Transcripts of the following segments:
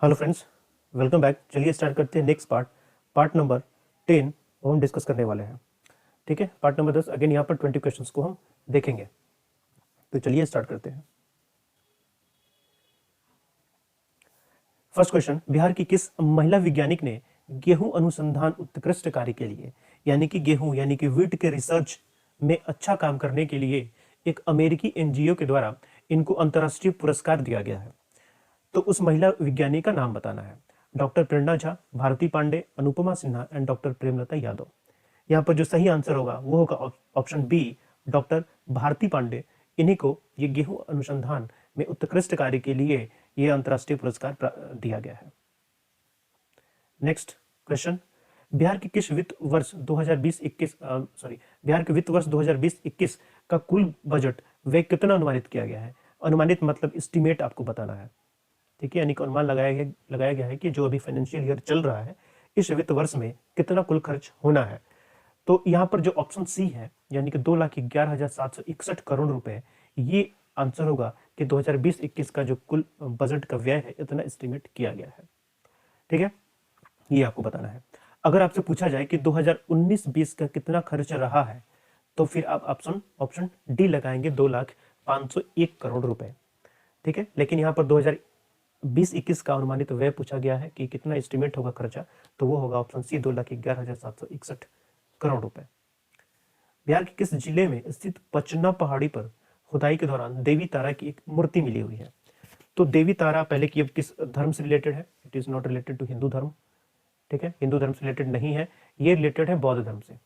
Hello friends, welcome back. चलिए start करते हैं नेक्स्ट पार्ट नंबर 10 वो हम डिस्कस करने वाले हैं। ठीक है, पार्ट नंबर 10 अगेन यहाँ पर 20 क्वेश्चंस को हम देखेंगे। तो चलिए स्टार्ट करते हैं। फर्स्ट क्वेश्चन, बिहार की किस महिला वैज्ञानिक ने गेहूं अनुसंधान उत्कृष्ट कार्य के लिए यानी कि गेहूं यानी कि वीट के रिसर्च में अच्छा काम करने के लिए एक अमेरिकी एनजीओ के द्वारा इनको अंतर्राष्ट्रीय पुरस्कार दिया गया है? तो उस महिला विज्ञानी का नाम बताना है। Doctor Prerna Jha, Bharti Pandey, Anupama Sinha and doctor Premlata Yadav. यहाँ पर जो सही आंसर होगा वो होगा option B, doctor Bharti Pandey. इन्हीं को ये गेहूं अनुसंधान में उत्कृष्ट कार्य के लिए ये अंतर्राष्ट्रीय पुरस्कार दिया गया है। नेक्स्ट क्वेश्चन, बिहार के किस वित्त वर्ष 2020-21 बिहार के वित्त वर्ष 2020-21 का कुल बजट व्यय कितना अनुमानित किया गया है? अनुमानित मतलब एस्टिमेट आपको बताना है। ठीक है, यानी कि अनुमान लगाया गया है कि जो अभी फाइनेंशियल ईयर चल रहा है इस वित्त वर्ष में कितना कुल खर्च होना है। तो यहाँ पर जो ऑप्शन सी है यानी कि 2,11,761 करोड़ रुपए, ये आंसर होगा कि 2020-21 का जो कुल बजट का व्यय है इतना एस्टिमेट किया गया है। ठीक है, ये आपको बताना है। अगर आपसे पूछा जाए कि 2019-20 का कितना खर्च रहा है तो फिर आप ऑप्शन डी लगाएंगे, 2,05,01 करोड़ रुपए। ठीक है, लेकिन यहाँ पर 2020-21 का अनुमानित व्यय पूछा गया है कि कितना एस्टिमेट होगा खर्चा, तो वो होगा ऑप्शन सी, 2,11,761 करोड़ रुपए। बिहार के किस जिले में स्थित पचना पहाड़ी पर खुदाई के दौरान देवी तारा की एक मूर्ति मिली हुई है? तो देवी तारा पहले की अब किस धर्म से रिलेटेड है? It is not related to Hindu धर्म। ठीक है, हिंदू धर्म से रिलेटेड नहीं है, ये रिलेटेड है बौद्ध धर्म से।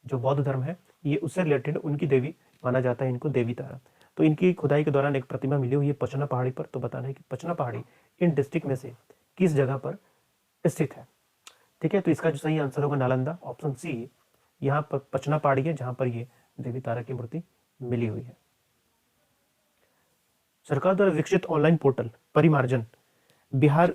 जो बौद्ध धर्म है ये उससे रिलेटेड उनकी देवी माना जाता है इनको, देवी तारा। तो इनकी खुदाई के दौरान एक प्रतिमा मिली हुई है पचना पहाड़ी पर। तो बताना है कि पचना पहाड़ी इन डिस्ट्रिक्ट में से किस जगह पर स्थित है। ठीक है, तो इसका जो सही आंसर होगा नालंदा, ऑप्शन सी। यहाँ पर पचना पहाड़ी है जहां पर ये देवी तारा की मूर्ति मिली हुई है। सरकार द्वारा विकसित ऑनलाइन पोर्टल परिमार्जन बिहार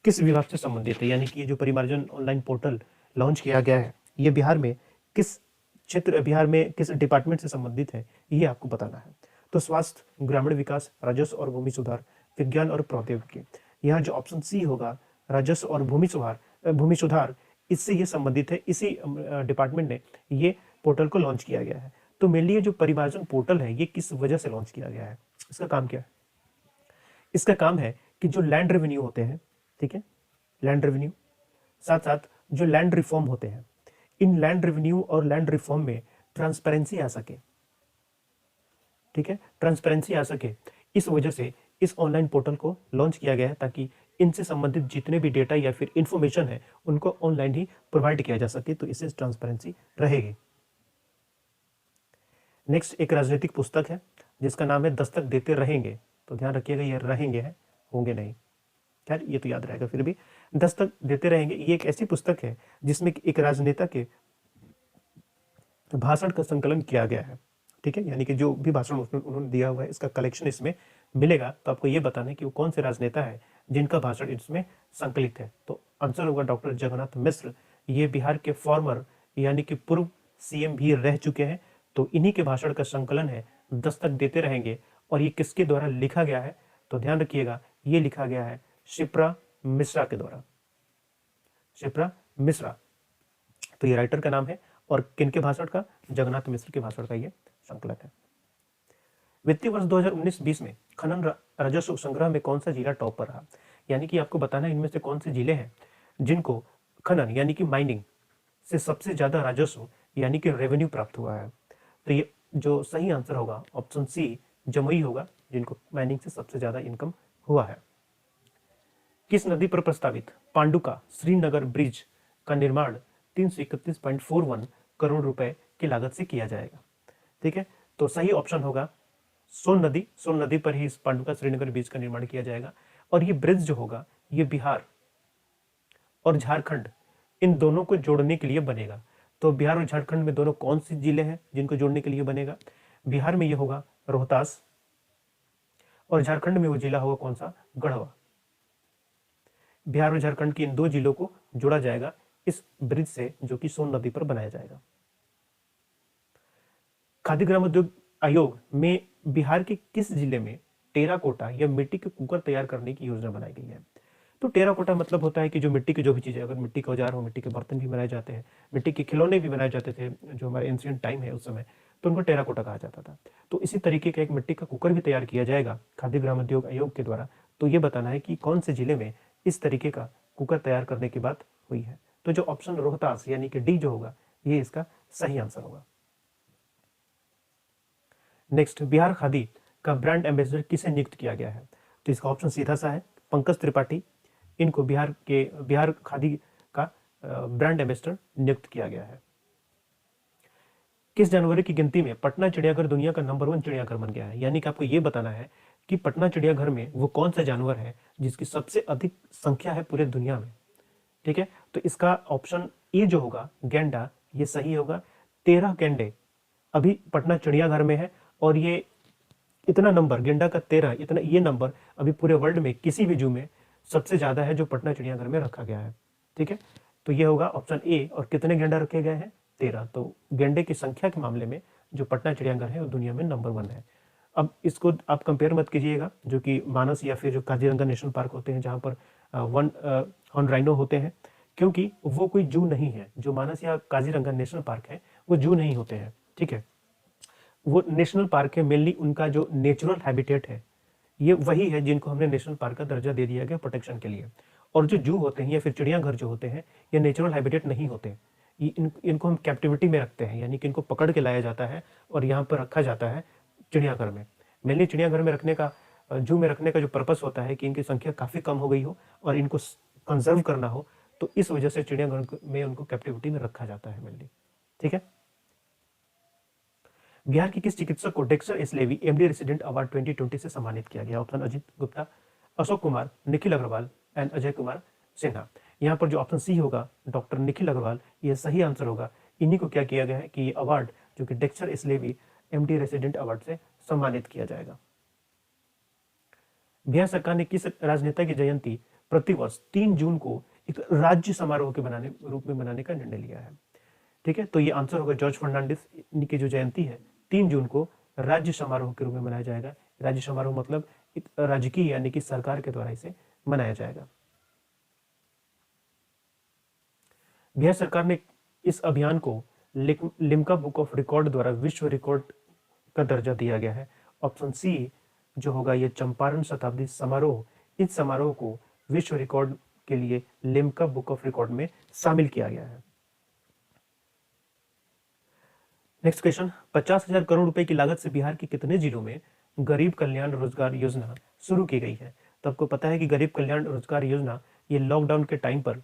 किस विभाग से संबंधित है? यानी कि ये जो परिमार्जन ऑनलाइन पोर्टल लॉन्च किया गया है ये बिहार में किस क्षेत्र, बिहार में किस डिपार्टमेंट से संबंधित है, ये आपको बताना है। तो स्वास्थ्य, ग्रामीण विकास, राजस्व और भूमि सुधार, विज्ञान और प्रौद्योगिकी। यहाँ जो ऑप्शन सी होगा राजस्व और भूमि सुधार, इससे ये संबंधित है। इसी डिपार्टमेंट ने ये पोर्टल को लॉन्च किया गया है। तो मेनली ये जो परिमार्जन पोर्टल है ये किस वजह से लॉन्च किया गया है? इसका काम क्या है? इसका काम है कि जो लैंड रेवेन्यू होते हैं, ठीक है, लैंड रेवेन्यू, साथ साथ जो लैंड रिफॉर्म होते हैं, इन लैंड रेवेन्यू और लैंड रिफॉर्म में ट्रांसपेरेंसी आ सके। ठीक है, ट्रांसपेरेंसी आ सके, इस वजह से इस ऑनलाइन पोर्टल को लॉन्च किया गया है ताकि इनसे संबंधित जितने भी डेटा या फिर इंफॉर्मेशन है उनको ऑनलाइन ही प्रोवाइड किया जा सके, तो इससे ट्रांसपेरेंसी रहेगी। नेक्स्ट एक राजनीतिक पुस्तक है जिसका नाम है दस्तक देते रहेंगे। तो ध्यान रखिएगा ये रहेंगे है, होंगे नहीं। खैर ये तो याद रहेगा, फिर भी दस्तक देते रहेंगे ये एक ऐसी पुस्तक है जिसमें एक राजनेता के भाषण का संकलन किया गया है। ठीक है, यानी कि जो भी भाषण उन्होंने दिया हुआ है इसका कलेक्शन इसमें मिलेगा। तो आपको ये बताना है कि वो कौन से राजनेता है जिनका भाषण इसमें संकलित है। तो आंसर होगा डॉक्टर जगन्नाथ मिश्र। ये बिहार के फॉर्मर यानी कि पूर्व सीएम भी रह चुके हैं। तो इन्हीं के भाषण का संकलन है दस्तक देते रहेंगे। और ये किसके द्वारा लिखा गया है? तो ध्यान रखिएगा ये लिखा गया है शिप्रा मिश्रा के द्वारा, शिप्रा मिश्रा। तो ये राइटर का नाम है और किनके भाषण का? जगन्नाथ मिश्र के भाषण का ये संकलन है। वित्तीय वर्ष 2019-20 में खनन राजस्व संग्रह में कौन सा जिला टॉप पर रहा? यानी कि आपको बताना है इनमें से कौन से जिले हैं जिनको खनन यानी कि माइनिंग से सबसे ज्यादा राजस्व यानी कि रेवेन्यू प्राप्त हुआ है। तो ये जो सही आंसर होगा ऑप्शन सी, जमुई होगा, जिनको माइनिंग से सबसे ज्यादा इनकम हुआ है। किस नदी पर प्रस्तावित पांडुका श्रीनगर ब्रिज का निर्माण 331.41 करोड़ रुपए की लागत से किया जाएगा? ठीक है, तो सही ऑप्शन होगा सोन नदी पर ही इस पांडुका श्रीनगर ब्रिज का निर्माण किया जाएगा। और ये ब्रिज जो होगा ये बिहार और झारखंड इन दोनों को जोड़ने के लिए बनेगा। तो बिहार और झारखंड में दोनों कौन से जिले हैं जिनको जोड़ने के लिए बनेगा? बिहार में ये होगा रोहतास और झारखंड में वो जिला होगा कौन सा? गढ़वा। बिहार और झारखंड के इन दो जिलों को जोड़ा जाएगा इस ब्रिज से जो कि सोन नदी पर बनाया जाएगा। खाद्य ग्रामोद्योग आयोग में बिहार के किस जिले में टेराकोटा या मिट्टी के कुकर तैयार करने की योजना बनाई गई है। तो टेराकोटा मतलब होता है कि जो मिट्टी की जो भी चीज़ें, अगर मिट्टी के औजार हो, मिट्टी के बर्तन भी बनाए जाते हैं, मिट्टी के खिलौने भी बनाए जाते थे जो हमारे एंशियंट टाइम है उस समय, तो उनको टेराकोटा कहा जाता था। तो इसी तरीके का एक मिट्टी का कुकर भी तैयार किया जाएगा खाद्य ग्रामोद्योग आयोग के द्वारा। तो ये बताना है कि कौन से जिले में इस तरीके का कुकर तैयार करने की बात हुई है। तो जो ऑप्शन रोहतास यानी कि डी जो होगा ये इसका सही आंसर होगा। नेक्स्ट, बिहार खादी का ब्रांड एम्बेसडर किसे नियुक्त किया गया है? तो इसका ऑप्शन सीधा सा है, पंकज त्रिपाठी। इनको बिहार खादी का ब्रांड एम्बेसडर नियुक्त किया गया है। किस जानवर की गिनती में पटना चिड़ियाघर दुनिया का नंबर 1 चिड़ियाघर बन गया है? यानी कि आपको ये बताना है कि पटना चिड़ियाघर में वो कौन सा जानवर है जिसकी सबसे अधिक संख्या है पूरे दुनिया में। ठीक है, तो इसका ऑप्शन ए जो होगा गैंडा, ये सही होगा। 13 गैंडे अभी पटना चिड़ियाघर में है और ये इतना नंबर गेंडा का 13, इतना ये नंबर अभी पूरे वर्ल्ड में किसी भी जू में सबसे ज्यादा है जो पटना चिड़ियाघर में रखा गया है। ठीक है, तो ये होगा ऑप्शन ए। और कितने गेंडा रखे गए हैं? 13। तो गेंडे की संख्या के मामले में जो पटना चिड़ियाघर है वो दुनिया में नंबर 1 है। अब इसको आप कंपेयर मत कीजिएगा जो कि मानस या फिर जो काजीरंगा नेशनल पार्क होते हैं जहाँ पर वन हॉर्न राइनो होते हैं, क्योंकि वो कोई जू नहीं है। जो मानस या काजीरंगा नेशनल पार्क है वो जू नहीं होते हैं। ठीक है, वो नेशनल पार्क है। मेनली उनका जो नेचुरल हैबिटेट है ये वही है जिनको हमने नेशनल पार्क का दर्जा दे दिया गया प्रोटेक्शन के लिए। और जो जू होते हैं या फिर चिड़ियाघर जो होते हैं ये नेचुरल हैबिटेट नहीं होते। इनको हम कैप्टिविटी में रखते हैं, यानी कि इनको पकड़ के लाया जाता है और यहाँ पर रखा जाता है चिड़ियाघर में। मेनली चिड़ियाघर में रखने का, जू में रखने का जो पर्पस होता है कि इनकी संख्या काफ़ी कम हो गई हो और इनको कंजर्व करना हो, तो इस वजह से चिड़ियाघर में उनको कैप्टिविटी में रखा जाता है मेनली। ठीक है, बिहार के किस चिकित्सक को Dexter S Levy MD resident award 2020 से सम्मानित किया गया? Option Ajit Gupta, Ashok Kumar, Nikhil Agarwal and Ajay Kumar Sinha. यहाँ पर जो ऑप्शन सी होगा डॉक्टर निखिल अग्रवाल, ये सही आंसर होगा। इन्हीं को क्या किया गया है कि ये अवार्ड जो कि Dexter S Levy MD resident award से सम्मानित किया जाएगा। बिहार सरकार ने किस राजनेता की जयंती प्रतिवर्ष 3 जून को एक राज्य समारोह के रूप में मनाने का निर्णय लिया है? ठीक है, तो ये आंसर होगा जॉर्ज फर्नांडिस। इनकी जो जयंती है 3 जून को राज्य समारोह के रूप में मनाया जाएगा। राज्य समारोह मतलब एक राजकीय यानी कि सरकार के द्वारा इसे मनाया जाएगा। बिहार सरकार ने इस अभियान को लिम्का बुक ऑफ रिकॉर्ड द्वारा विश्व रिकॉर्ड का दर्जा दिया गया है। ऑप्शन सी जो होगा ये चंपारण शताब्दी समारोह, इस समारोह को विश्व रिकॉर्ड के लिए लिम्का बुक ऑफ रिकॉर्ड में शामिल किया गया है। नेक्स्ट क्वेश्चन, 50,000 करोड़ रुपए की लागत से बिहार के कितने जिलों में गरीब कल्याण रोजगार योजना शुरू की गई है? तो आपको पता है कि गरीब कल्याण रोजगार योजना ये लॉकडाउन के टाइम पर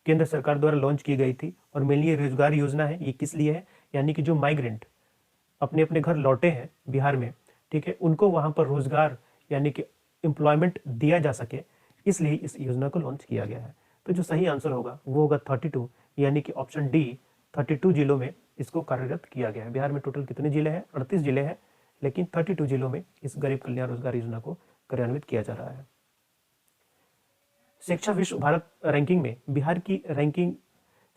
केंद्र सरकार द्वारा लॉन्च की गई थी और मेनली ये रोजगार योजना है। ये किस लिए है? यानी कि जो माइग्रेंट अपने अपने घर लौटे हैं बिहार में, ठीक है, उनको वहां पर रोजगार यानी कि एम्प्लॉयमेंट दिया जा सके, इसलिए इस योजना को लॉन्च किया गया है। तो जो सही आंसर होगा वो होगा 32, यानी कि ऑप्शन डी 32 जिलों में इसको कार्यरत किया गया है। बिहार में टोटल कितने जिले हैं? 38 जिले हैं, लेकिन 32 जिलों में इस गरीब कल्याण रोजगार योजना को कार्यान्वित किया जा रहा है। शिक्षा विश्व भारत रैंकिंग में बिहार की रैंकिंग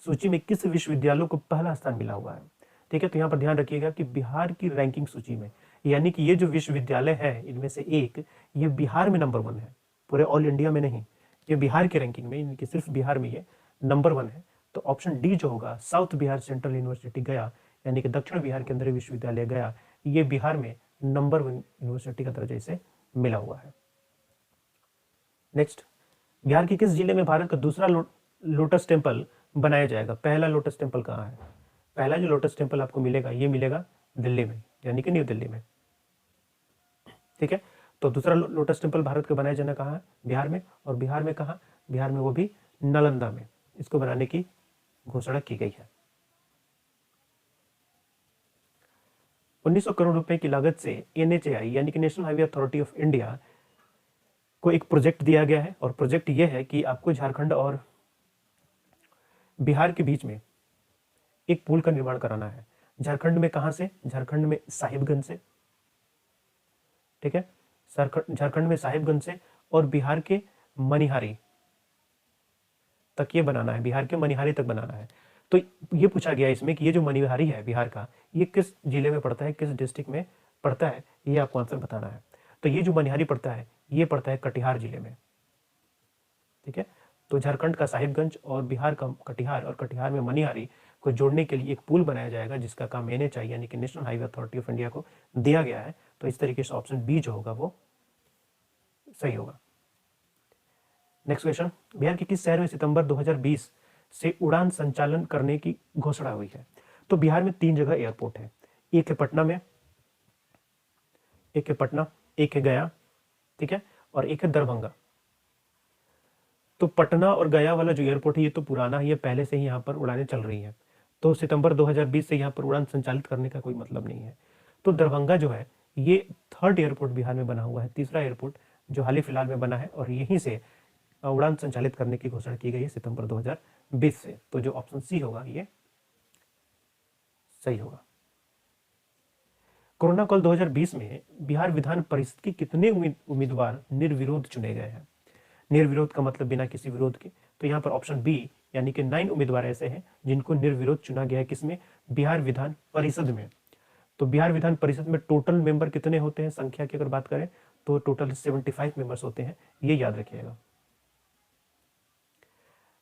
सूची में किस विश्वविद्यालय को पहला स्थान मिला हुआ है? ठीक है, तो यहाँ पर ध्यान रखिएगा कि बिहार की रैंकिंग सूची में, यानी कि ये जो विश्वविद्यालय है इनमें से एक, ये बिहार में नंबर 1 है, पूरे ऑल इंडिया में नहीं। ये बिहार की रैंकिंग में, इनकी सिर्फ बिहार में ये नंबर 1 है। तो ऑप्शन डी जो होगा साउथ बिहार सेंट्रल यूनिवर्सिटी गया, यानी कि दक्षिण बिहार केंद्रीय विश्वविद्यालय गया, ये बिहार में नंबर 1 यूनिवर्सिटी का दर्जा इसे मिला हुआ है। नेक्स्ट, बिहार के किस जिले में भारत का दूसरा लोटस टेम्पल बनाया जाएगा? पहला लोटस टेम्पल कहाँ है? पहला जो लोटस टेम्पल आपको मिलेगा ये मिलेगा दिल्ली में, यानी कि न्यू दिल्ली में। ठीक है, तो दूसरा लोटस टेम्पल भारत का बनाया जाना कहाँ है? बिहार में। और बिहार में कहाँ? बिहार में वो भी नालंदा में इसको बनाने की घोषणा की गई है। 1900 करोड़ रुपए की लागत से NHAI यानी कि national highway authority of India को एक प्रोजेक्ट दिया गया है और प्रोजेक्ट ये है कि आपको झारखंड और बिहार के बीच में एक पुल का निर्माण कराना है। झारखंड में कहां से? झारखंड में साहिबगंज से। ठीक है, झारखंड में साहिबगंज से और बिहार के मनिहारी तक ये बनाना है, बिहार के मनिहारी तक बनाना है। तो ये पूछा गया इसमें कि ये जो मनिहारी है बिहार का, ये किस जिले में पड़ता है, किस डिस्ट्रिक्ट में पड़ता है, ये आपको आंसर बताना है। तो ये जो मनिहारी पड़ता है ये पड़ता है कटिहार जिले में, ठीक है। तो झारखंड का साहिबगंज और बिहार का कटिहार और कटिहार में मनिहारी को जोड़ने के लिए एक पुल बनाया जाएगा जिसका काम NHAI यानी कि national highway authority of India को दिया गया है। तो इस तरीके से ऑप्शन बी जो होगा वो सही होगा। नेक्स्ट क्वेश्चन, बिहार के किस शहर में सितंबर 2020 से उड़ान संचालन करने की घोषणा हुई है? तो बिहार में 3 जगह एयरपोर्ट है, एक है पटना में, एक है पटना, एक है गया, ठीक है, और एक है दरभंगा। तो पटना और गया वाला जो एयरपोर्ट है ये तो पुराना है, ये पहले से ही यहाँ पर उड़ानें चल रही हैं, तो सितंबर 2020 से यहाँ पर उड़ान संचालित करने का कोई मतलब नहीं है। तो दरभंगा जो है ये 3rd एयरपोर्ट बिहार में बना हुआ है, तीसरा एयरपोर्ट जो हाल ही फिलहाल में बना है, और यहीं से उड़ान संचालित करने की घोषणा की गई है सितंबर 2020 से। तो जो ऑप्शन सी होगा ये सही होगा। कोरोना काल 2020 में बिहार विधान परिषद के कितने उम्मीदवार निर्विरोध चुने गए हैं? निर्विरोध का मतलब बिना किसी विरोध के, तो यहाँ पर ऑप्शन बी यानी कि 9 उम्मीदवार ऐसे हैं जिनको निर्विरोध चुना गया है। किसमें? बिहार विधान परिषद में। तो बिहार विधान परिषद में टोटल मेंबर कितने होते हैं? संख्या की अगर बात करें तो टोटल 75 मेंबर्स होते हैं, ये याद रखिएगा।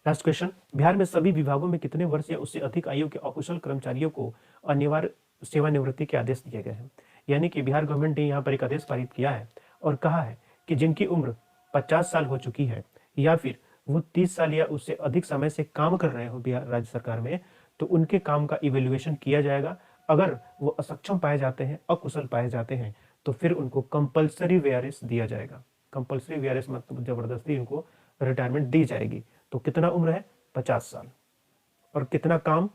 लास्ट क्वेश्चन, बिहार में सभी विभागों में कितने वर्ष या उससे अधिक आयु के अकुशल कर्मचारियों को अनिवार्य सेवानिवृत्ति के आदेश दिए गए हैं? यानी कि बिहार गवर्नमेंट ने यहाँ पर एक आदेश पारित किया है और कहा है कि जिनकी उम्र 50 साल हो चुकी है या फिर वो 30 साल या उससे अधिक समय से काम कर रहे हो बिहार राज्य सरकार में, तो उनके काम का इवेल्युएशन किया जाएगा। अगर वो असक्षम पाए जाते हैं, अकुशल पाए जाते हैं, तो फिर उनको कंपल्सरी वीआरएस दिया जाएगा। कंपल्सरी वीआरएस मतलब जबरदस्ती उनको रिटायरमेंट दी जाएगी। तो कितना उम्र है? 50 साल, और कितना काम?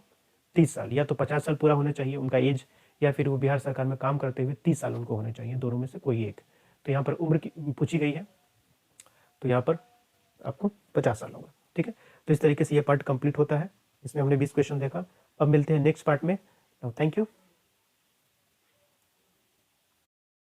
30 साल। या तो 50 साल पूरा होना चाहिए उनका एज, या फिर वो बिहार सरकार में काम करते हुए 30 साल उनको होने चाहिए, दोनों में से कोई एक। तो यहाँ पर उम्र की पूछी गई है, तो यहाँ पर आपको 50 साल होगा, ठीक है। तो इस तरीके से ये पार्ट कंप्लीट होता है। इसमें हमने 20 क्वेश्चन देखा। अब मिलते हैं नेक्स्ट पार्ट में। Thank you.